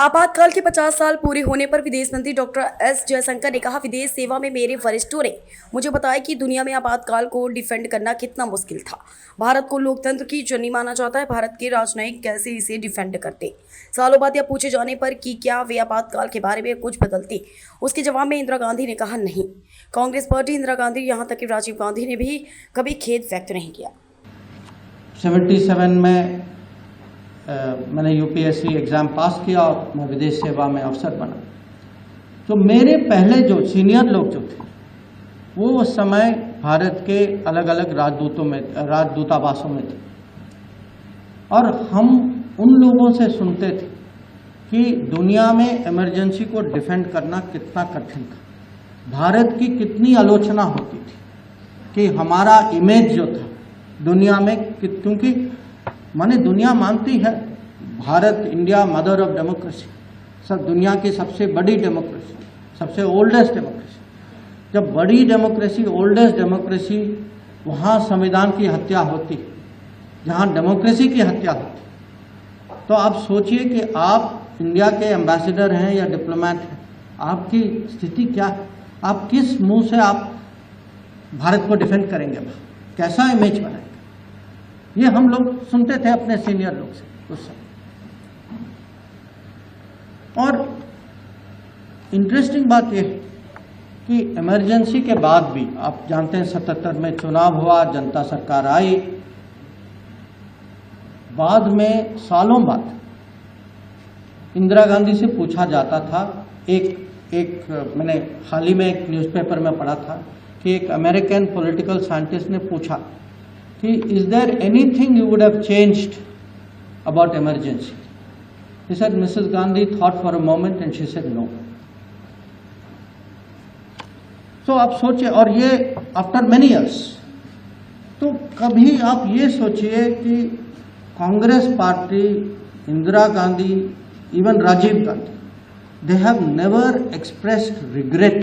आपातकाल के 50 साल पूरे होने पर विदेश मंत्री डॉक्टर एस जयशंकर ने कहा, विदेश सेवा में मेरे वरिष्ठों ने मुझे बताया कि दुनिया में आपातकाल को डिफेंड करना कितना मुश्किल था। भारत को लोकतंत्र की जननी माना जाता है। भारत के राजनयिक कैसे इसे डिफेंड करते। सालों बाद यह पूछे जाने पर कि क्या वे आपातकाल के बारे में कुछ बदलती, उसके जवाब में इंदिरा गांधी ने कहा, नहीं। कांग्रेस पार्टी, इंदिरा गांधी, यहाँ तक कि राजीव गांधी ने भी कभी खेद व्यक्त नहीं किया। 77 में मैंने यूपीएससी एग्ज़ाम पास किया और मैं विदेश सेवा में अफसर बना। तो मेरे पहले जो सीनियर लोग जो थे वो उस समय भारत के अलग अलग राजदूतावासों में थे और हम उन लोगों से सुनते थे कि दुनिया में इमरजेंसी को डिफेंड करना कितना कठिन था। भारत की कितनी आलोचना होती थी कि हमारा इमेज जो था दुनिया में, क्योंकि माने दुनिया मानती है Bharat, India mother of democracy, सब दुनिया की सबसे बड़ी डेमोक्रेसी, सबसे ओल्डेस्ट डेमोक्रेसी। जब बड़ी डेमोक्रेसी, ओल्डेस्ट डेमोक्रेसी, वहाँ संविधान की हत्या होती, जहाँ डेमोक्रेसी की हत्या होती, तो आप सोचिए कि आप इंडिया के एम्बेसडर हैं या डिप्लोमेट हैं, आपकी स्थिति क्या है? आप किस मुंह से आप भारत को डिफेंड करेंगे? कैसा इमेज बनाएंगे? ये हम लोग सुनते थे अपने सीनियर लोग से उस समय। और इंटरेस्टिंग बात यह है कि इमरजेंसी के बाद भी आप जानते हैं 77 में चुनाव हुआ, जनता सरकार आई, बाद में सालों बाद इंदिरा गांधी से पूछा जाता था, मैंने हाल ही में एक न्यूज़पेपर में पढ़ा था कि एक अमेरिकन पॉलिटिकल साइंटिस्ट ने पूछा कि is there anything you would have changed about emergency? He said, Mrs. Gandhi thought for a moment and she said no. So आप सोचिए, और ये आफ्टर मेनी ईयर्स, तो कभी आप ये सोचिए कि Congress party, Indira Gandhi, even Rajiv Gandhi, they have never expressed regret